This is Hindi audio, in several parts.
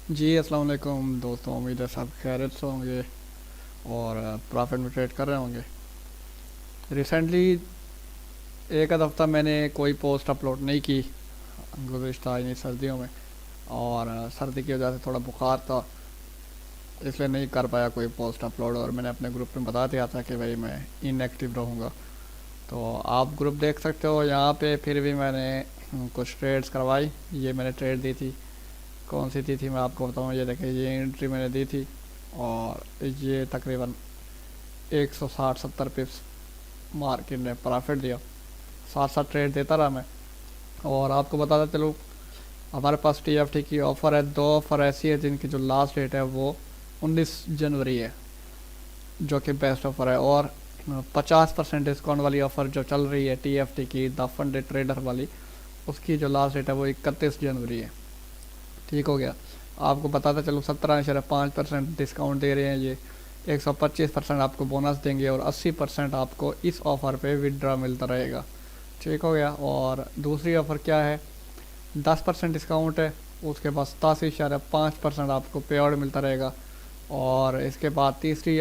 जी अस्सलाम वालेकुम दोस्तों, उम्मीद है सब खैरियत से होंगे और प्रॉफिट में ट्रेड कर रहे होंगे। रिसेंटली एक आध हफ्ता मैंने कोई पोस्ट अपलोड नहीं की गुज़िश्ता इन सर्दियों में, और सर्दी की वजह से थोड़ा बुखार था, इसलिए नहीं कर पाया कोई पोस्ट अपलोड। और मैंने अपने ग्रुप में बता दिया था कि भाई मैं इनएक्टिव रहूँगा। तो आप ग्रुप देख सकते हो यहाँ पे। फिर भी मैंने कुछ ट्रेड्स करवाई। ये मैंने ट्रेड दी थी, कौन सी दी थी मैं आपको बताऊँ। ये देखिए, ये एंट्री मैंने दी थी और ये तकरीबन 160-70 पिप्स मार्केट ने प्रॉफिट दिया। साथ साथ ट्रेड देता रहा मैं। और आपको बताता चलूँ, हमारे पास टीएफटी की ऑफ़र है। दो ऑफ़र ऐसी है जिनकी जो लास्ट डेट है वो 19 जनवरी है, जो कि बेस्ट ऑफ़र है। और 50% डिस्काउंट वाली ऑफ़र जो चल रही है टीएफटी की, द फंडे ट्रेडर वाली, उसकी जो लास्ट डेट है वो 31 जनवरी है। ठीक हो गया। आपको बताता चलूँ, 17.5% डिस्काउंट दे रहे हैं ये। 125% आपको बोनस देंगे और 80% आपको इस ऑफ़र पे विड्रा मिलता रहेगा। ठीक हो गया। और दूसरी ऑफ़र क्या है, 10% डिस्काउंट है, उसके बाद 87.5% आपको पे आउट मिलता रहेगा। और इसके बाद तीसरी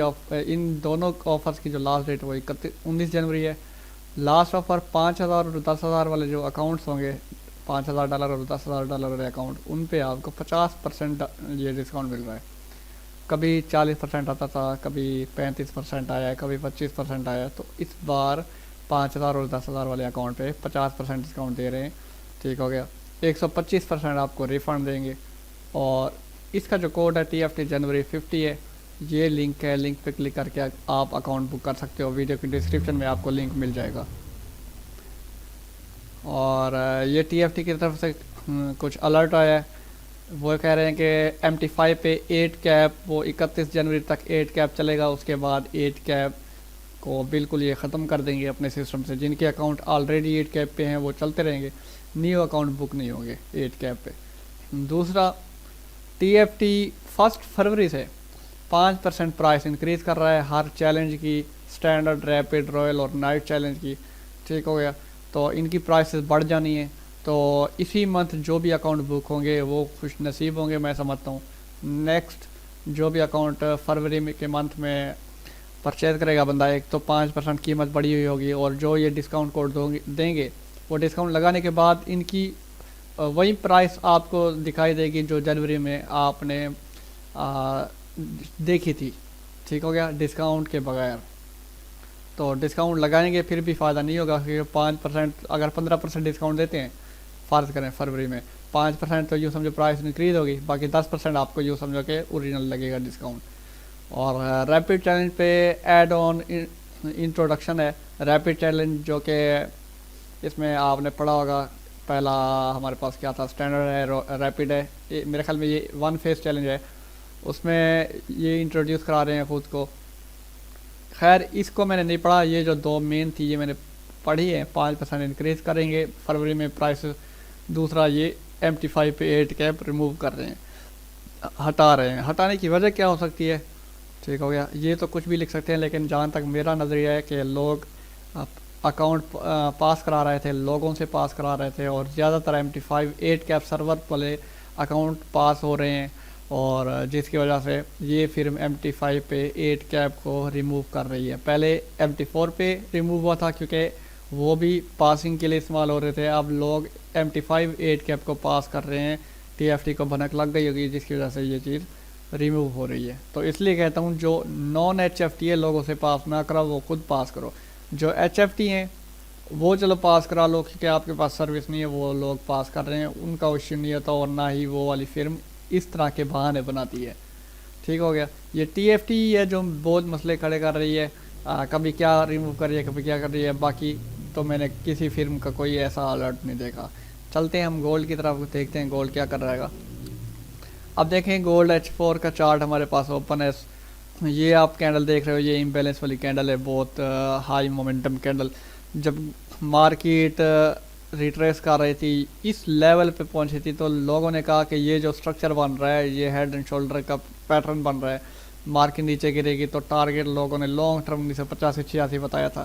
इन दोनों ऑफ़र्स की जो लास्ट डेट वो 19 जनवरी है। लास्ट ऑफ़र 5,000 और 10,000 वाले जो अकाउंट्स होंगे, $5,000 और $10,000 वाले अकाउंट, उन पे आपको 50% ये डिस्काउंट मिल रहा है। कभी 40% आता था, कभी 35% आया है, कभी 25% आया है। तो इस बार 5,000 और 10,000 वाले अकाउंट पे 50% डिस्काउंट दे रहे हैं। ठीक हो गया। 125% आपको रिफ़ंड देंगे। और इसका जो कोड है TFT January 50 है। ये लिंक है, लिंक पे क्लिक करके आप अकाउंट बुक कर सकते हो। वीडियो की डिस्क्रिप्शन में आपको लिंक मिल जाएगा। और ये TFT की तरफ से कुछ अलर्ट आया है। वो कह रहे हैं कि MT5 पे 8 कैप वो 31 जनवरी तक 8 कैप चलेगा। उसके बाद 8 कैप को बिल्कुल ये ख़त्म कर देंगे अपने सिस्टम से। जिनके अकाउंट ऑलरेडी 8 कैप पे हैं वो चलते रहेंगे, न्यू अकाउंट बुक नहीं होंगे 8 कैप पे। दूसरा, TFT 1 फरवरी से 5% प्राइस इंक्रीज़ कर रहा है हर चैलेंज की, स्टैंडर्ड, रैपिड, रॉयल और नाइट चैलेंज की। ठीक हो गया। तो इनकी प्राइसेस बढ़ जानी है। तो इसी मंथ जो भी अकाउंट बुक होंगे वो खुश नसीब होंगे, मैं समझता हूँ। नेक्स्ट जो भी अकाउंट फरवरी में के मंथ में परचेज़ करेगा बंदा, एक तो 5% कीमत बढ़ी हुई होगी, और जो ये डिस्काउंट कोड देंगे वो डिस्काउंट लगाने के बाद इनकी वही प्राइस आपको दिखाई देगी जो जनवरी में आपने आ, देखी थी। ठीक हो गया, डिस्काउंट के बगैर। तो डिस्काउंट लगाएंगे फिर भी फ़ायदा नहीं होगा, क्योंकि 5%, अगर 15% डिस्काउंट देते हैं फ़र्ज़ करें फरवरी में, 5% तो यूँ समझो प्राइस इंक्रीज़ होगी, बाकी 10% आपको यूँ समझो कि ओरिजिनल लगेगा डिस्काउंट। और रैपिड चैलेंज पे एड ऑन इंट्रोडक्शन है। रैपिड चैलेंज जो कि इसमें आपने पढ़ा होगा, पहला हमारे पास क्या था, स्टैंडर्ड है, रैपिड है, मेरे ख्याल में ये वन फेस चैलेंज है। उसमें ये इंट्रोड्यूस करा रहे हैं खुद को। खैर इसको मैंने नहीं पढ़ा, ये जो दो मेन थी ये मैंने पढ़ी है। 5% इंक्रीज़ करेंगे फरवरी में प्राइस। दूसरा, ये MT5 पे 8 कैप रिमूव कर रहे हैं, हटा रहे हैं। हटाने की वजह क्या हो सकती है? ठीक हो गया। ये तो कुछ भी लिख सकते हैं, लेकिन जहाँ तक मेरा नज़रिया है कि लोग अकाउंट पास करा रहे थे, लोगों से पास करा रहे थे, और ज़्यादातर MT5 8 कैप सर्वर वाले अकाउंट पास हो रहे हैं, और जिसकी वजह से ये फिर MT5 पे 8 कैप को रिमूव कर रही है। पहले MT4 पे रिमूव हुआ था क्योंकि वो भी पासिंग के लिए इस्तेमाल हो रहे थे। अब लोग MT5 8 कैप को पास कर रहे हैं। TFT को भनक लग गई होगी जिसकी वजह से ये चीज़ रिमूव हो रही है। तो इसलिए कहता हूँ, जो नॉन HFT लोगों से पास ना करो, वो खुद पास करो। जो HFT हैं वो चलो पास करा लो, क्योंकि आपके पास सर्विस नहीं है, वो लोग पास कर रहे हैं, उनका इश्यू नहीं होता, और ना ही वो वाली फिल्म इस तरह के बहाने बनाती है। ठीक हो गया। ये TFT है जो बहुत मसले खड़े कर रही है, कभी क्या रिमूव कर रही है, कभी क्या कर रही है। बाकी तो मैंने किसी फिल्म का कोई ऐसा अलर्ट नहीं देखा। चलते हैं हम गोल्ड की तरफ, देखते हैं गोल्ड क्या कर रहेगा। अब देखें, गोल्ड H4 का चार्ट हमारे पास ओपन है। ये आप कैंडल देख रहे हो, ये इम्बैलेंस वाली कैंडल है, बहुत हाई मोमेंटम कैंडल। जब मार्केट रिट्रेस कर रही थी, इस लेवल पे पहुंची थी, तो लोगों ने कहा कि ये जो स्ट्रक्चर बन रहा है, ये हेड एंड शोल्डर का पैटर्न बन रहा है, मार्केट नीचे गिरेगी। तो टारगेट लोगों ने लॉन्ग टर्म 1985 बताया था।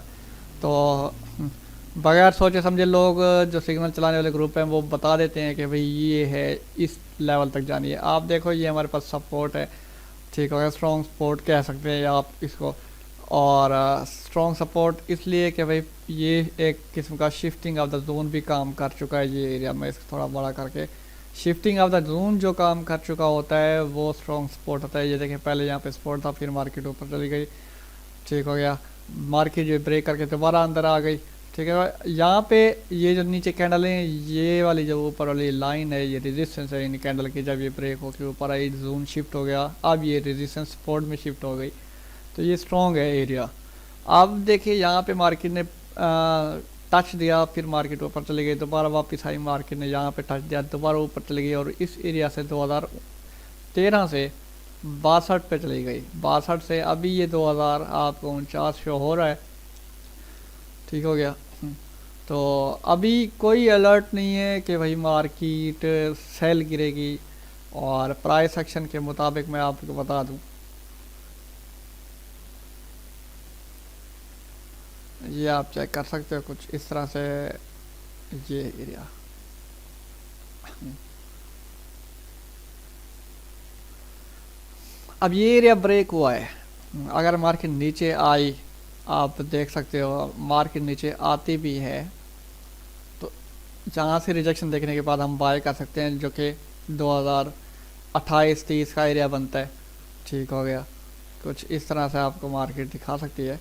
तो बगैर सोचे समझे लोग, जो सिग्नल चलाने वाले ग्रुप हैं, वो बता देते हैं कि भाई ये है, इस लेवल तक जानी है। आप देखो ये हमारे पास सपोर्ट है, ठीक हो गया, स्ट्रॉन्ग सपोर्ट कह सकते हैं आप इसको। और स्ट्रॉन्ग सपोर्ट इसलिए कि भाई ये एक किस्म का शिफ्टिंग ऑफ द जोन भी काम कर चुका है। ये एरिया में इसको थोड़ा बड़ा करके शिफ्टिंग ऑफ द जोन जो काम कर चुका होता है वो स्ट्रॉन्ग सपोर्ट होता है। ये देखें पहले यहाँ पे सपोर्ट था, फिर मार्केट ऊपर चली गई, ठीक हो गया, मार्केट जो ब्रेक करके दोबारा अंदर आ गई, ठीक है। यहाँ पे ये जो नीचे कैंडल है, ये वाली जो ऊपर वाली लाइन है, ये रेजिस्टेंस है इन कैंडल की। जब ये ब्रेक होकर ऊपर आई, जोन शिफ्ट हो गया, अब ये रेजिस्टेंस सपोर्ट में शिफ्ट हो गई, तो ये स्ट्रॉन्ग है एरिया। अब देखिए यहाँ पे मार्केट ने टच दिया, फिर मार्केट ऊपर चली गई, दोबारा वापस आई, मार्केट ने यहाँ पे टच दिया, दोबारा ऊपर चली गई, और इस एरिया से 2013 से 62 पे चली गई, 62 से अभी ये 2000 आपको 49 शो हो रहा है, ठीक हो गया। तो अभी कोई अलर्ट नहीं है कि भाई मार्केट सेल गिरेगी। और प्राइस एक्शन के मुताबिक मैं आपको बता दूं, ये आप चेक कर सकते हो कुछ इस तरह से, ये एरिया अब ये एरिया ब्रेक हुआ है। अगर मार्केट नीचे आई, आप देख सकते हो मार्केट नीचे आती भी है, तो जहाँ से रिजेक्शन देखने के बाद हम बाय कर सकते हैं, जो कि 2028-30 का एरिया बनता है, ठीक हो गया। कुछ इस तरह से आपको मार्केट दिखा सकती है।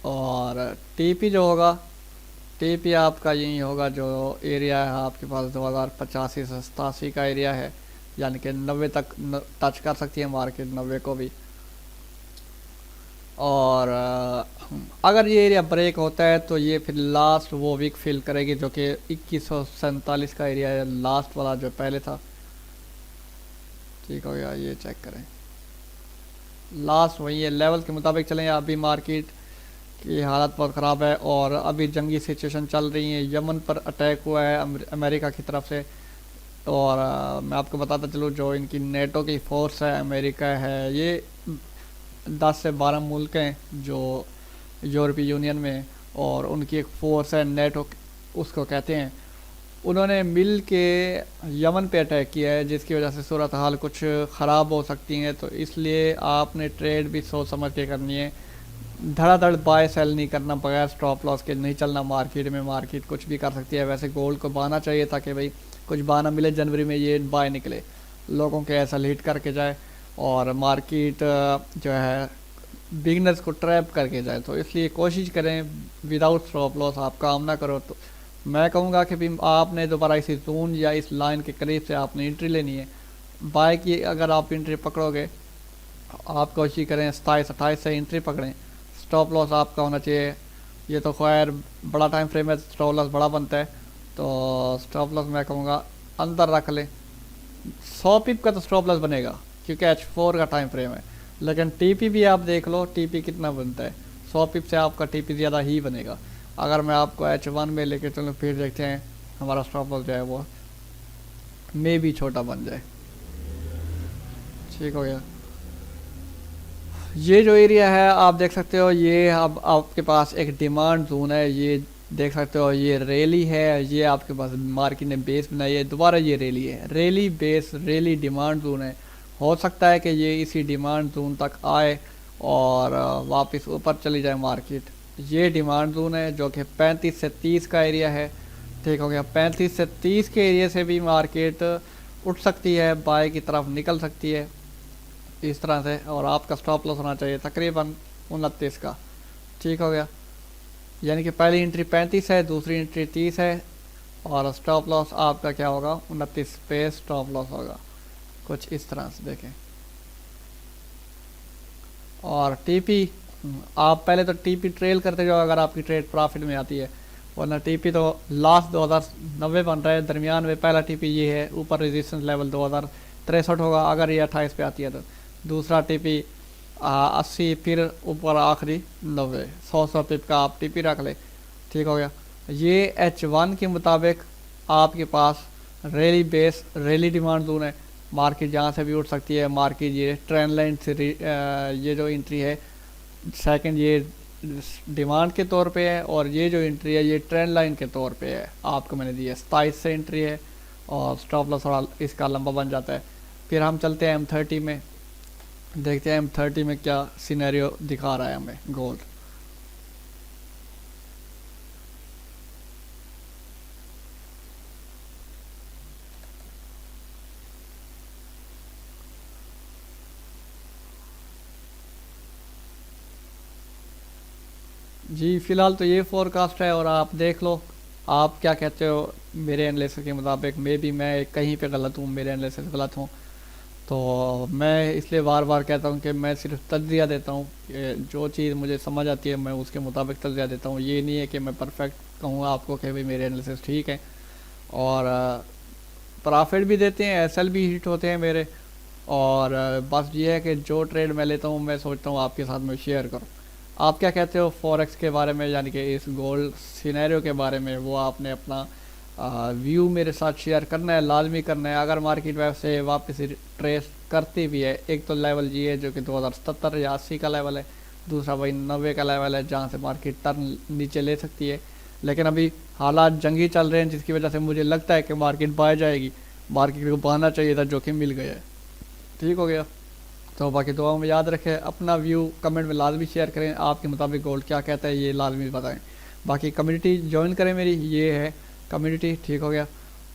और टीपी जो होगा, टीपी आपका यही होगा जो एरिया है आपके पास 2085 से 87 का एरिया है, यानी कि 90 तक टच कर सकती है मार्केट, 90 को भी। और अगर ये एरिया ब्रेक होता है तो ये फिर लास्ट वो वीक फिल करेगी, जो कि 2147 का एरिया है, लास्ट वाला जो पहले था, ठीक हो गया। ये चेक करें, लास्ट वही है, लेवल के मुताबिक चलें। अभी मार्केट की हालत बहुत ख़राब है, और अभी जंगी सिचुएशन चल रही है, यमन पर अटैक हुआ है अमेरिका की तरफ से। और मैं आपको बताता चलूँ, जो इनकी नेटो की फ़ोर्स है, अमेरिका है, ये 10 से 12 मुल्क हैं जो यूरोपीय यूनियन में, और उनकी एक फ़ोर्स है नेटो उसको कहते हैं। उन्होंने मिल के यमन पे अटैक किया है, जिसकी वजह से सूरत हाल कुछ ख़राब हो सकती हैं। तो इसलिए आपने ट्रेड भी सोच समझ के करनी है, धड़ाधड़ बाय सेल नहीं करना, बगैर स्टॉप लॉस के नहीं चलना मार्केट में। मार्केट कुछ भी कर सकती है। वैसे गोल्ड को बहाना चाहिए था कि भाई कुछ बहाना मिले, जनवरी में ये बाय निकले, लोगों के ऐसा लीड करके जाए, और मार्केट जो है बिगनर्स को ट्रैप करके जाए। तो इसलिए कोशिश करें विदाउट स्टॉप लॉस आप काम ना करो। तो मैं कहूँगा कि भी आपने दोबारा इसी जोन या इस लाइन के करीब से आपने एंट्री लेनी है। बाय की अगर आप एंट्री पकड़ोगे, आप कोशिश करें 27-28 से एंट्री पकड़ें। स्टॉप लॉस आपका होना चाहिए, ये तो खैर बड़ा टाइम फ्रेम है, स्टॉप लॉस बड़ा बनता है, तो स्टॉप लॉस मैं कहूँगा अंदर रख लें। 100 पिप का तो स्टॉप लॉस बनेगा, क्योंकि H4 का टाइम फ्रेम है। लेकिन टीपी भी आप देख लो, टीपी कितना बनता है, 100 पिप से आपका टीपी ज़्यादा ही बनेगा। अगर मैं आपको H1 में लेके चलूँ, फिर देखते हैं हमारा स्टॉप लॉस जो है वो मे भी छोटा बन जाए, ठीक हो गया। ये जो एरिया है आप देख सकते हो, ये अब आपके पास एक डिमांड जोन है, ये देख सकते हो, ये रैली है, ये आपके पास मार्केट ने बेस बनाई है, दोबारा ये रैली है, rally base rally demand zone है। हो सकता है कि ये इसी डिमांड जोन तक आए और वापस ऊपर चली जाए मार्केट। ये डिमांड जोन है जो कि 35 से 30 का एरिया है, ठीक हो गया। 35 से 30 के एरिया से भी मार्केट उठ सकती है, बाय की तरफ निकल सकती है इस तरह से। और आपका स्टॉप लॉस होना चाहिए तकरीबन 29 का, ठीक हो गया। यानी कि पहली एंट्री 35 है, दूसरी एंट्री 30 है, और स्टॉप लॉस आपका क्या होगा, 29 पे स्टॉप लॉस होगा, कुछ इस तरह से देखें। और टीपी आप पहले तो टीपी ट्रेल करते जाओ अगर आपकी ट्रेड प्रॉफिट में आती है, वरना टीपी तो लास्ट 2090 बन रहा है, दरमियान में पहला टीपी ये है, ऊपर रेजिस्टेंस लेवल 2063 होगा अगर ये 28 पे आती है तो। दूसरा टीपी 80, फिर ऊपर आखिरी 90, 100 पिप का आप टीपी रख ले, ठीक हो गया। ये H1 के मुताबिक आपके पास rally base rally demand zone है, मार्केट जहाँ से भी उठ सकती है। मार्केट ये ट्रेंड लाइन से ये जो एंट्री है सेकंड, ये डिमांड के तौर पे है, और ये जो एंट्री है ये ट्रेंड लाइन के तौर पे है। आपको मैंने दी है 27 से एंट्री है, और स्टॉप लॉस थोड़ा इसका लंबा बन जाता है। फिर हम चलते हैं M30 में, देखते हैं M30 में क्या सिनेरियो दिखा रहा है हमें गोल्ड। जी फ़िलहाल तो ये फोरकास्ट है और आप देख लो आप क्या कहते हो। मेरे एनालिसिस के मुताबिक मैं कहीं पे गलत हूँ, मेरे एनालिसिस गलत हूँ, तो मैं इसलिए बार बार कहता हूँ कि मैं सिर्फ तज्जिया देता हूँ कि जो चीज़ मुझे समझ आती है मैं उसके मुताबिक तज्जिया देता हूँ। ये नहीं है कि मैं परफेक्ट कहूँ आपको कि भाई मेरे एनालिसिस ठीक है। और प्रॉफिट भी देते हैं, एसएल भी हिट होते हैं मेरे। और बस ये है कि जो ट्रेड मैं लेता हूँ मैं सोचता हूँ आपके साथ में शेयर करूँ। आप क्या कहते हो फॉरेक्स के बारे में, यानी कि इस गोल्ड सिनेरियो के बारे में? वो आपने अपना व्यू मेरे साथ शेयर करना है, लाजमी करना है। अगर मार्केट वैसे वापस ट्रेस करती भी है, एक तो लेवल जी है जो कि 2077 या 80 का लेवल है, दूसरा वही 90 का लेवल है जहाँ से मार्केट टर्न नीचे ले सकती है। लेकिन अभी हालात जंगी चल रहे हैं जिसकी वजह से मुझे लगता है कि मार्केट बाय जाएगी। मार्केट को बहाना चाहिए था, जोखिम मिल गया है। ठीक हो गया। तो बाकी दुआओं में याद रखें, अपना व्यू कमेंट में लाजमी शेयर करें, आपके मुताबिक गोल्ड क्या कहता है ये लाजमी बताएं। बाकी कम्युनिटी ज्वाइन करें मेरी, ये है कम्युनिटी। ठीक हो गया,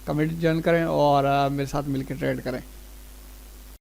कम्युनिटी ज्वाइन करें और मेरे साथ मिलकर ट्रेड करें।